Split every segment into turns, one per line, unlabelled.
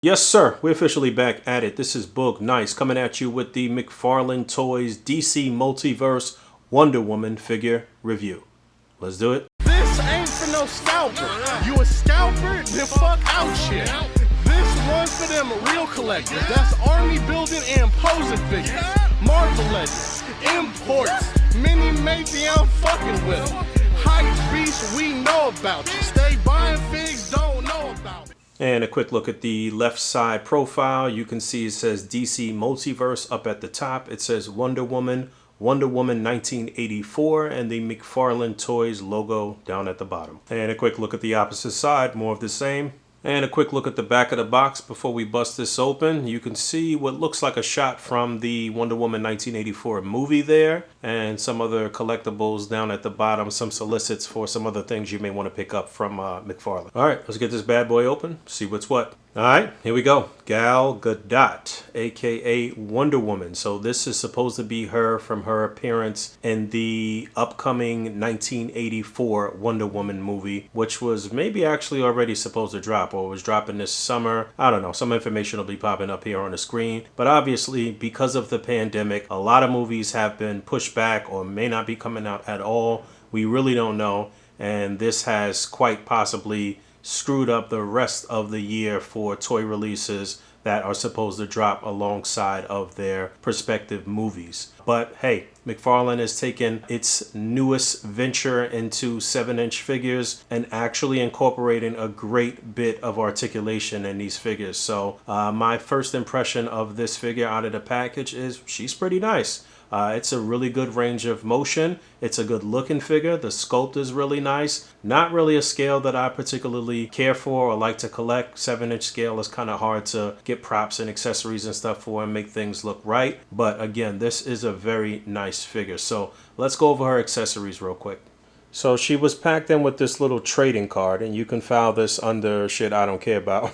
Yes, sir. We're officially back at it. This is Boog Nice coming at you with the McFarlane Toys DC Multiverse Wonder Woman figure review. Let's do it.
This ain't for no scalper. You a scalper? Then fuck out shit. This one's for them real collectors. That's army building and posing figures. Marvel Legends, imports, mini Mayfield fucking with them. Hype beasts we know about you. Stay buying figs, don't know about it.
And a quick look at the left side profile. You can see it says DC Multiverse up at the top. It says Wonder Woman 1984, and the McFarlane Toys logo down at the bottom. And a quick look at the opposite side, more of the same. And a quick look at the back of the box before we bust this open. You can see what looks like a shot from the Wonder Woman 1984 movie there, and some other collectibles down at the bottom, some solicits for some other things you may want to pick up from McFarlane. All right, let's get this bad boy open, see what's what. All right, here we go. Gal Gadot, aka Wonder Woman. So this is supposed to be her from her appearance in the upcoming 1984 Wonder Woman movie, which was maybe actually already supposed to drop, or was dropping this summer. I don't know. Some information will be popping up here on the screen. But obviously, because of the pandemic, a lot of movies have been pushed back or may not be coming out at all. We really don't know. And this has quite possibly screwed up the rest of the year for toy releases that are supposed to drop alongside of their prospective movies. But hey, McFarlane has taken its newest venture into 7-inch figures and actually incorporating a great bit of articulation in these figures. So my first impression of this figure out of the package is she's pretty nice. It's a really good range of motion. It's a good looking figure. The sculpt is really nice. Not really a scale that I particularly care for or like to collect. 7-inch scale is kind of hard to get props and accessories and stuff for and make things look right. But again, this is a very nice figure. So let's go over her accessories real quick. So she was packed in with this little trading card, and you can file this under shit I don't care about.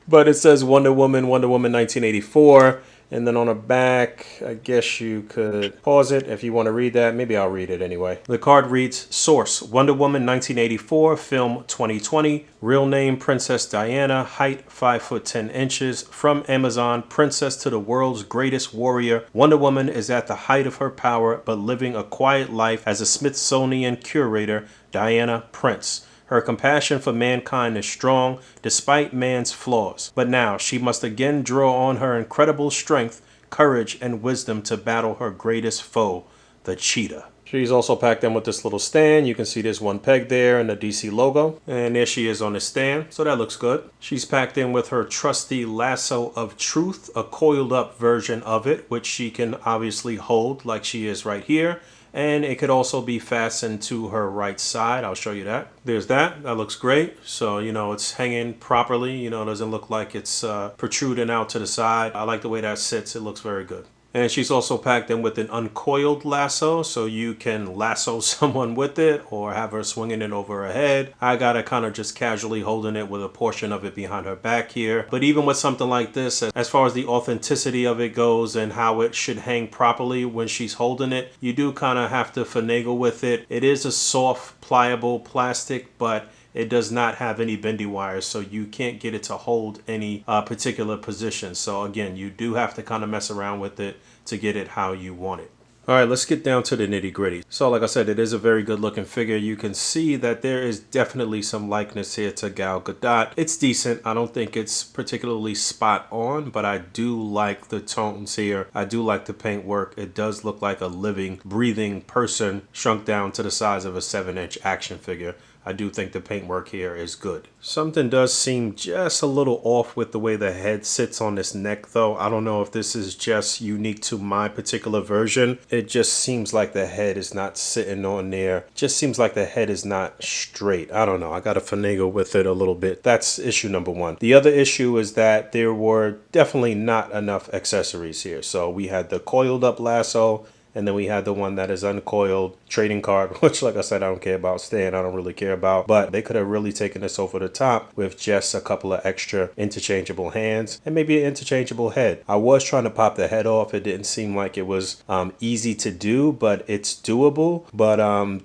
But it says Wonder Woman 1984. And then on the back, I guess you could pause it if you want to read that. Maybe I'll read it anyway. The card reads, Source, Wonder Woman 1984, Film 2020. Real name, Princess Diana. Height, 5 foot 10 inches. From Amazon, Princess to the world's greatest warrior. Wonder Woman is at the height of her power, but living a quiet life as a Smithsonian curator, Diana Prince. Her compassion for mankind is strong, despite man's flaws. But now she must again draw on her incredible strength, courage, and wisdom to battle her greatest foe, the cheetah. She's also packed in with this little stand. You can see there's one peg there and the DC logo. And there she is on the stand, so that looks good. She's packed in with her trusty lasso of truth, a coiled up version of it, which she can obviously hold like she is right here. And it could also be fastened to her right side. I'll show you that. There's that. That looks great. So, you know, it's hanging properly. You know, it doesn't look like it's protruding out to the side. I like the way that sits. It looks very good. And she's also packed in with an uncoiled lasso, so you can lasso someone with it or have her swinging it over her head. I got her kind of just casually holding it with a portion of it behind her back here. But even with something like this, as far as the authenticity of it goes and how it should hang properly when she's holding it, you do kind of have to finagle with it. It is a soft, pliable plastic, but it does not have any bendy wires, so you can't get it to hold any particular position. So again, you do have to kind of mess around with it to get it how you want it. All right, let's get down to the nitty gritty. So like I said, it is a very good looking figure. You can see that there is definitely some likeness here to Gal Gadot. It's decent. I don't think it's particularly spot on, but I do like the tones here. I do like the paint work. It does look like a living, breathing person shrunk down to the size of a 7-inch action figure. I do think the paintwork here is good. Something does seem just a little off with the way the head sits on this neck though. I don't know if this is just unique to my particular version. It just seems like the head is not sitting on there. Just seems like the head is not straight. I don't know. I got to finagle with it a little bit. That's issue number one. The other issue is that there were definitely not enough accessories here. So we had the coiled up lasso, and then we had the one that is uncoiled. trading card, which like I said, I don't care about. Stan, I don't really care about. But they could have really taken this over the top with just a couple of extra interchangeable hands and maybe an interchangeable head. I was trying to pop the head off. It didn't seem like it was easy to do, but it's doable. But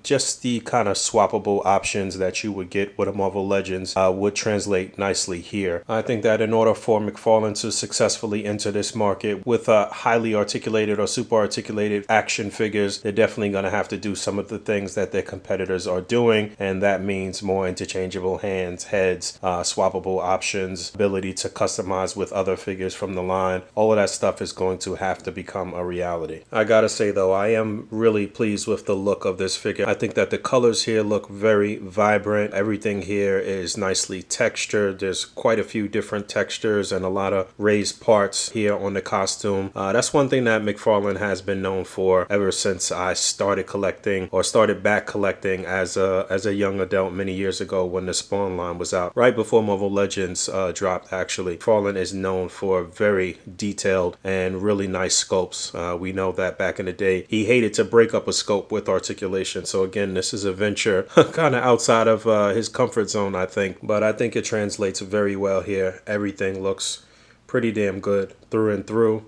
just the kind of swappable options that you would get with a Marvel Legends would translate nicely here. I think that in order for McFarlane to successfully enter this market with highly articulated or super articulated action figures, they're definitely going to have to do some of the things that their competitors are doing, and that means more interchangeable hands, heads, swappable options, ability to customize with other figures from the line. All of that stuff is going to have to become a reality. I gotta say though, I am really pleased with the look of this figure. I think that the colors here look very vibrant. Everything here is nicely textured. There's quite a few different textures and a lot of raised parts here on the costume. That's one thing that McFarlane has been known for ever since I started collecting, or started back collecting as a young adult many years ago when the Spawn line was out. Right before Marvel Legends dropped, actually. McFarlane is known for very detailed and really nice sculpts. We know that back in the day, he hated to break up a sculpt with articulation. So again, this is a venture kind of outside of his comfort zone, I think. But I think it translates very well here. Everything looks pretty damn good through and through.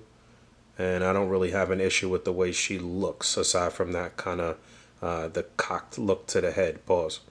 And I don't really have an issue with the way she looks, aside from that kind of the cocked look to the head. Pause.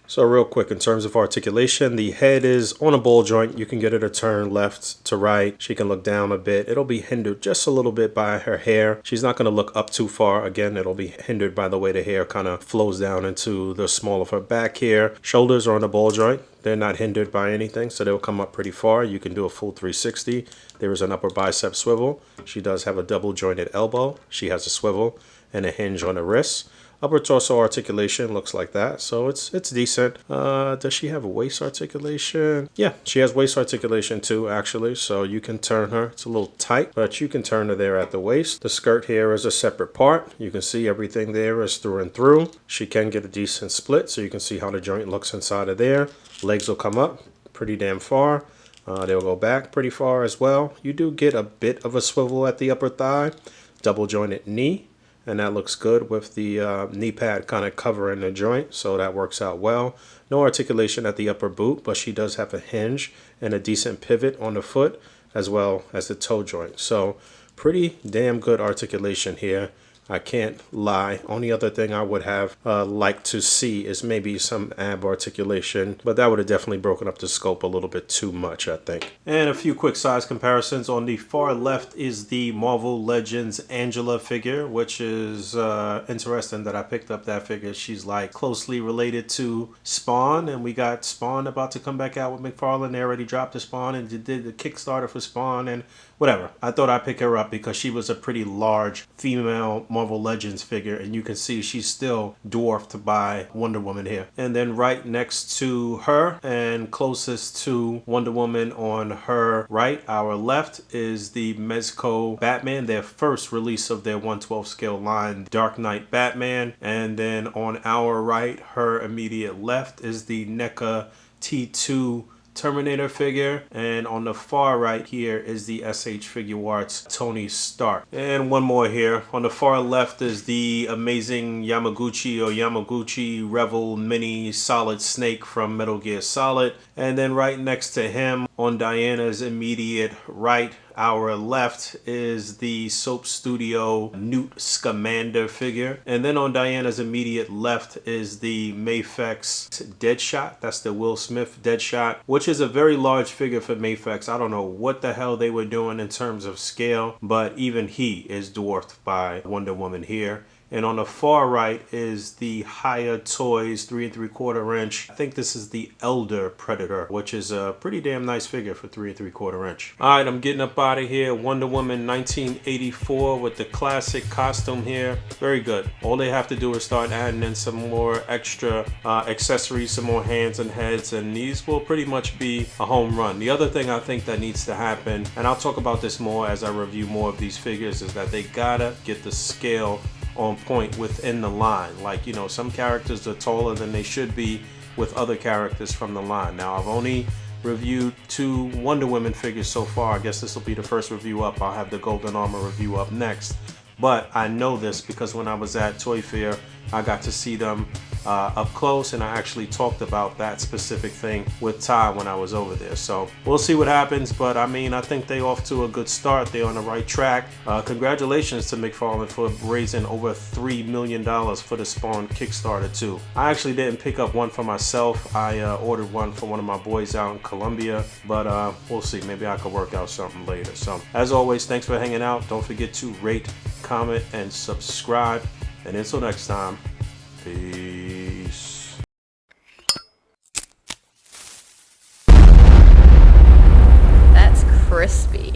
So real quick, in terms of articulation, the head is on a ball joint. You can get her to turn left to right. She can look down a bit. It'll be hindered just a little bit by her hair. She's not going to look up too far. Again, it'll be hindered by the way the hair kind of flows down into the small of her back here. Shoulders are on a ball joint. They're not hindered by anything, so they'll come up pretty far. You can do a full 360. There is an upper bicep swivel. She does have a double jointed elbow. She has a swivel and a hinge on the wrist. Upper torso articulation looks like that, so it's decent. Does she have a waist articulation? Yeah, she has waist articulation too, actually, so you can turn her. It's a little tight, but you can turn her there at the waist. The skirt here is a separate part. You can see everything there is through and through. She can get a decent split, so you can see how the joint looks inside of there. Legs will come up pretty damn far. They'll go back pretty far as well. You do get a bit of a swivel at the upper thigh. Double jointed knee. And that looks good with the knee pad kind of covering the joint, so that works out well. No articulation at the upper boot, but she does have a hinge and a decent pivot on the foot, as well as the toe joint. So pretty damn good articulation here. I can't lie. Only other thing I would have liked to see is maybe some ab articulation, but that would have definitely broken up the scope a little bit too much, I think. And a few quick size comparisons. On the far left is the Marvel Legends Angela figure, which is interesting that I picked up that figure. She's like closely related to Spawn, and we got Spawn about to come back out with McFarlane. They already dropped the Spawn and did the Kickstarter for Spawn, and whatever. I thought I'd pick her up because she was a pretty large female Marvel Legends figure, and you can see she's still dwarfed by Wonder Woman here. And then right next to her and closest to Wonder Woman on her right, our left, is the Mezco Batman, their first release of their 1/12 scale line, Dark Knight Batman. And then on our right, her immediate left, is the NECA T2 Terminator figure, and on the far right here is the SH Figuarts Tony Stark. And one more here. On the far left is the amazing Yamaguchi Revel Mini Solid Snake from Metal Gear Solid. And then right next to him, on Diana's immediate right, our left, is the Soap Studio Newt Scamander figure. And then on Diana's immediate left is the Mafex Deadshot. That's the Will Smith Deadshot, which is a very large figure for Mafex. I don't know what the hell they were doing in terms of scale, but even he is dwarfed by Wonder Woman here. And on the far right is the Higher Toys 3 3/4 inch. I think this is the Elder Predator, which is a pretty damn nice figure for 3 3/4 inch. All right, I'm getting up out of here. Wonder Woman 1984 with the classic costume here. Very good. All they have to do is start adding in some more extra accessories, some more hands and heads, and these will pretty much be a home run. The other thing I think that needs to happen, and I'll talk about this more as I review more of these figures, is that they gotta get the scale on point within the line. Like, you know, some characters are taller than they should be with other characters from the line. Now, I've only reviewed 2 Wonder Woman figures so far. I guess this will be the first review up. I'll have the Golden Armor review up next. but I know this because when I was at Toy Fair, I got to see them up close, and I actually talked about that specific thing with Ty when I was over there. So we'll see what happens, but I mean, I think they off to a good start. They're on the right track. Congratulations to McFarlane for raising over $3 million for the Spawn Kickstarter too. I actually didn't pick up one for myself. I ordered one for one of my boys out in Colombia, but we'll see. Maybe I could work out something later. So as always, thanks for hanging out. Don't forget to rate, comment, and subscribe. And until next time, peace.
That's crispy.